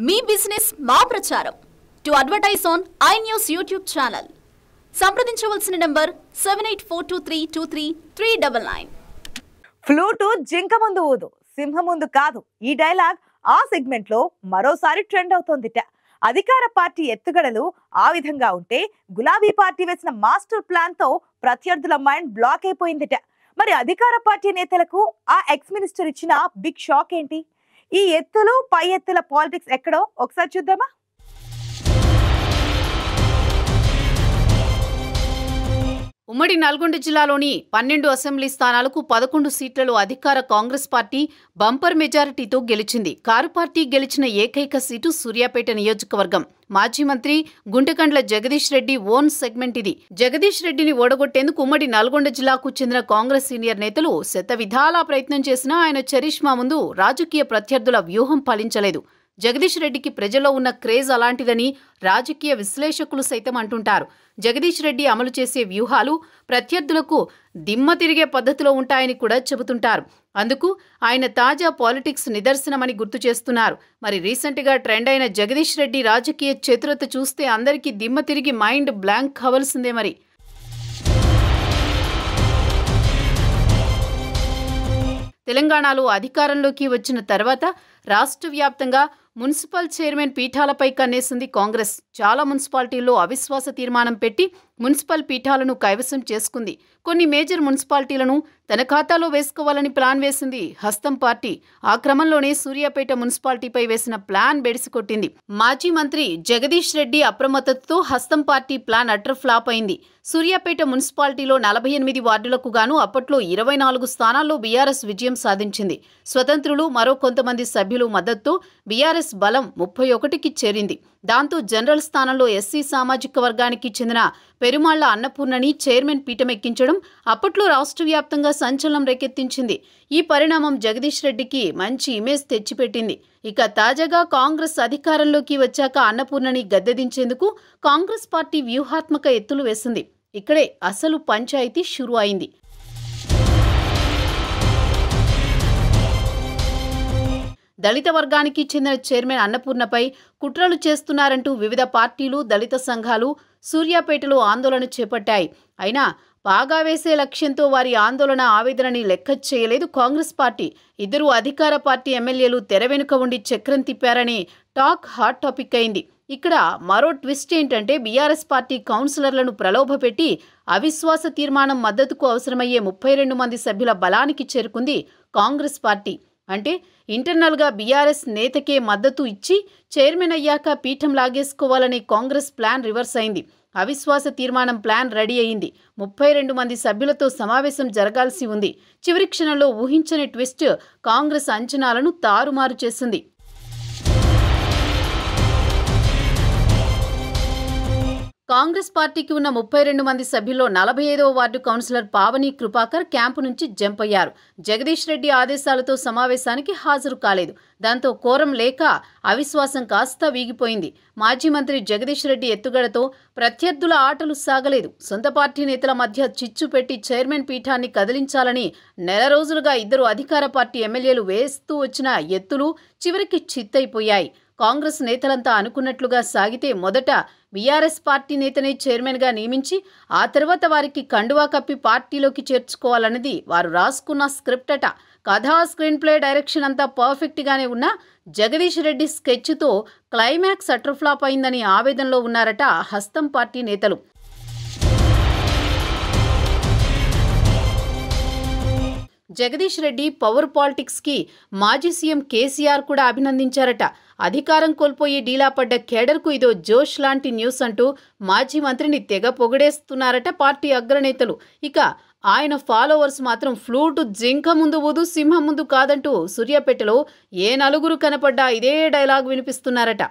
మీ business మా ప్రచారం to advertise on I news YouTube channel సంప్రదించవలసిన నంబర్ 7842323399. ఫ్లూటు జింక ముందు ఊదు సింహం ముందు కాదు. ఈ డైలాగ్ ఆ సెగ్మెంట్ లో మరోసారి ట్రెండ్ అవుతోందిట. అధికార పార్టీ ఎత్తుగడలు ఆ విధంగా ఉంటే గులాబీ పార్టీ వేసిన మాస్టర్ ప్లాన్ తో ప్రత్యర్థుల మైండ్ బ్లాక్ అయిపోయిందిట. మరి అధికార పార్టీ నేతలకు ఆ ఎక్స్ మినిస్టర్ ఇచ్చిన బిగ్ షాక్ ఏంటి? ఈ ఎత్తులు పై ఎత్తుల పాలిటిక్స్ ఎక్కడో ఒకసారి చూద్దామా? ఉమ్మడి నల్గొండ జిల్లాలోని 12 అసెంబ్లీ స్థానాలకు 11 సీట్లలో అధికార కాంగ్రెస్ పార్టీ బంపర్ మెజారిటీతో గెలిచింది. కారు పార్టీ గెలిచిన ఏకైక సీటు సూర్యాపేట నియోజకవర్గం. మాజీ మంత్రి గుంటకండ్ల జగదీష్ రెడ్డి ఓన్ సెగ్మెంట్ ఇది. జగదీష్ రెడ్డిని ఓడగొట్టేందుకు ఉమ్మడి నల్గొండ జిల్లాకు చెందిన కాంగ్రెస్ సీనియర్ నేతలు శతవిధాలా ప్రయత్నం చేసినా ఆయన చరిష్మా ముందు రాజకీయ ప్రత్యర్థుల వ్యూహం ఫలించలేదు. జగదీష్ రెడ్డికి ప్రజల్లో ఉన్న క్రేజ్ అలాంటిదని రాజకీయ విశ్లేషకులు సైతం అంటుంటారు. జగదీష్ రెడ్డి అమలు చేసే వ్యూహాలు ప్రత్యర్థులకు దిమ్మ తిరిగే పద్ధతిలో ఉంటాయని కూడా చెబుతుంటారు. అందుకు ఆయన తాజా పాలిటిక్స్ నిదర్శనమని గుర్తు చేస్తున్నారు. మరి రీసెంట్గా ట్రెండ్ అయిన జగదీష్ రెడ్డి రాజకీయ చతురత చూస్తే అందరికీ దిమ్మ తిరిగి మైండ్ బ్లాంక్ కావాల్సిందే. మరి తెలంగాణలో అధికారంలోకి వచ్చిన తర్వాత రాష్ట్ర వ్యాప్తంగా మున్సిపల్ చైర్మన్ పీఠాలపై కన్నేసింది కాంగ్రెస్. చాలా మున్సిపాలిటీల్లో అవిశ్వాస తీర్మానం పెట్టి మున్సిపల్ పీఠాలను కైవసం చేసుకుంది. కొన్ని మేజర్ మున్సిపాలిటీలను తన ఖాతాలో వేసుకోవాలని ప్లాన్ వేసింది హస్తం పార్టీ. ఆ క్రమంలోనే సూర్యాపేట మున్సిపాలిటీపై వేసిన ప్లాన్ బెడిసికొట్టింది. మాజీ మంత్రి జగదీష్ రెడ్డి అప్రమత్తతతో హస్తం పార్టీ ప్లాన్ అటర్ ఫ్లాప్ అయింది. సూర్యాపేట మున్సిపాలిటీలో 48 వార్డులకు గాను అప్పట్లో 24 స్థానాల్లో బీఆర్ఎస్ విజయం సాధించింది. స్వతంత్రులు మరో కొంతమంది సభ్యులు మద్దతుతో బీఆర్ఎస్ బలం 31కి చేరింది. దాంతో జనరల్ స్థానంలో ఎస్సీ సామాజిక వర్గానికి చెందిన పెరుమాళ్ల అన్నపూర్ణని చైర్మన్ పీఠమెక్కించడం అప్పట్లో రాష్ట్ర వ్యాప్తంగా సంచలనం రేకెత్తించింది. ఈ పరిణామం జగదీష్ రెడ్డికి మంచి ఇమేజ్ తెచ్చిపెట్టింది. ఇక తాజాగా కాంగ్రెస్ అధికారంలోకి వచ్చాక అన్నపూర్ణని గద్దెదించేందుకు కాంగ్రెస్ పార్టీ వ్యూహాత్మక ఎత్తులు వేసింది. ఇక్కడే అసలు పంచాయతీ షురు అయింది. దళిత వర్గానికి చెందిన చైర్మన్ అన్నపూర్ణపై కుట్రలు చేస్తున్నారంటూ వివిధ పార్టీలు, దళిత సంఘాలు సూర్యాపేటలో ఆందోళన చేపట్టాయి. అయినా బాగా వేసే లక్ష్యంతో వారి ఆందోళన ఆవేదనని లెక్క చేయలేదు కాంగ్రెస్ పార్టీ. ఇద్దరు అధికార పార్టీ ఎమ్మెల్యేలు తెర వెనుక ఉండి చక్రం తిప్పారని టాక్ హాట్ టాపిక్ అయింది. ఇక్కడ మరో ట్విస్ట్ ఏంటంటే బీఆర్ఎస్ పార్టీ కౌన్సిలర్లను ప్రలోభపెట్టి అవిశ్వాస తీర్మానం మద్దతుకు అవసరమయ్యే 32 మంది సభ్యుల బలానికి చేరుకుంది కాంగ్రెస్ పార్టీ. అంటే ఇంటర్నల్గా బీఆర్ఎస్ నేతకే మద్దతు ఇచ్చి చైర్మన్ అయ్యాక పీఠం లాగేసుకోవాలనే కాంగ్రెస్ ప్లాన్ రివర్స్ అయింది. అవిశ్వాస తీర్మానం ప్లాన్ రెడీ అయింది. 32 మంది సభ్యులతో సమావేశం జరగాల్సి ఉంది. చివరి క్షణంలో ఊహించని ట్విస్ట్ కాంగ్రెస్ అంచనాలను తారుమారు చేసింది. కాంగ్రెస్ పార్టీకి ఉన్న 32 మంది సభ్యుల్లో 45వ ward councillor Pavani Kripakar camp నుంచి జంప్ అయ్యారు. జగదీష్ రెడ్డి ఆదేశాలతో సమావేశానికి హాజరు కాలేదు. దాంతో కోరం లేక అవిశ్వాసం కాస్త వీగిపోయింది. మాజీ మంత్రి జగదీష్ రెడ్డి ఎత్తుగడతో ప్రత్యర్థుల ఆటలు సాగలేదు. సొంత పార్టీ నేతల మధ్య చిచ్చు పెట్టి చైర్మన్ పీఠాన్ని కదిలించాలని నెల రోజులుగా ఇద్దరు అధికార పార్టీ ఎమ్మెల్యేలు వేస్తూ వచ్చిన ఎత్తులు చివరికి చిత్తైపోయాయి. కాంగ్రెస్ నేతలంతా అనుకున్నట్లుగా సాగితే మొదట బీఆర్ఎస్ పార్టీ నేతనే చైర్మన్గా నియమించి ఆ తర్వాత వారికి కండువా కప్పి పార్టీలోకి చేర్చుకోవాలన్నది వారు రాసుకున్న స్క్రిప్ట్ అట. కథా స్క్రీన్ ప్లే డైరెక్షన్ అంతా పర్ఫెక్ట్గానే ఉన్న జగదీష్ రెడ్డి స్కెచ్తో క్లైమాక్స్ అటర్ ఫ్లాప్ అయిందని ఆవేదనలో ఉన్నారట హస్తం పార్టీ నేతలు. జగదీష్ రెడ్డి పవర్ పాలిటిక్స్కి మాజీ సీఎం కేసీఆర్ కూడా అభినందించారట. అధికారం కోల్పోయి డీలా పడ్డ కేడర్కు ఇదో జోష్ లాంటి న్యూస్ అంటూ మాజీ మంత్రిని తెగ పొగిడేస్తున్నారట పార్టీ అగ్రనేతలు. ఇక ఆయన ఫాలోవర్స్ మాత్రం ఫ్లూటు జింక ముందు ఊదు సింహం ముందు కాదంటూ సూర్యాపేటలో ఏ నలుగురు కనపడ్డా ఇదే డైలాగ్ వినిపిస్తున్నారట.